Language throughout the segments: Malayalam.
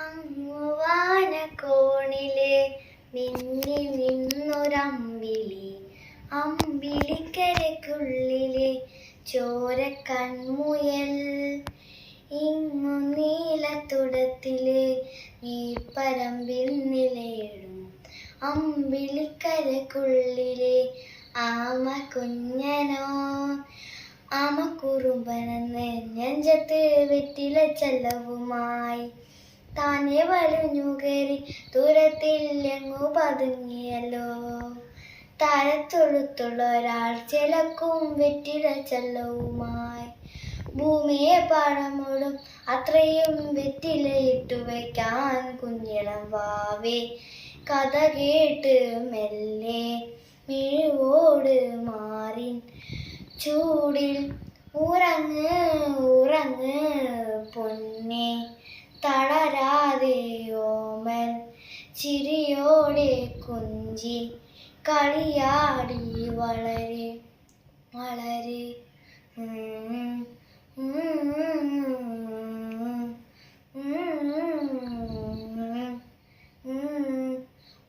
അങ്ങുവാനക്കോണിലെ മിന്നി നിന്നൊരമ്പിളി, അമ്പിളിക്കരയ്ക്കുള്ളിലെ ചോരക്കൺമുയൽ. ഇങ്ങു നീലത്തുടത്തിലെ നീർപ്പരമ്പിൽ നിലയിടും അമ്പിളിക്കരയ്ക്കുള്ളിലെ ആമ കുഞ്ഞനോ. ആമ കുറുമ്പനെന്ന് നെഞ്ചത്ത് വെറ്റില ചെല്ലവുമായി താനെ വലിഞ്ഞു കയറി ദൂരത്തിൽ എങ്ങു പതുങ്ങിയല്ലോ. താരത്തൊഴുത്തുള്ള ഒരാൾ ചിലക്കും വെറ്റില ചെല്ലവുമായി ഭൂമിയെ പാടമോടും അത്രയും വെറ്റിലയിട്ടു വയ്ക്കാൻ കുഞ്ഞിളം വാവേ. കഥ കേട്ട് മെല്ലെ മിഴിവോട് മാറിൻ ചൂടിൽ ഉറങ്ങ് ഉറങ്ങ് പൊന്നെ, തളരാതെ ഓമൽ ചിരിയോടെ കുഞ്ചി കളിയാടി വളരെ വളരെ.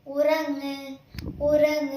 ഉറങ്ങ് ഉറങ്ങ്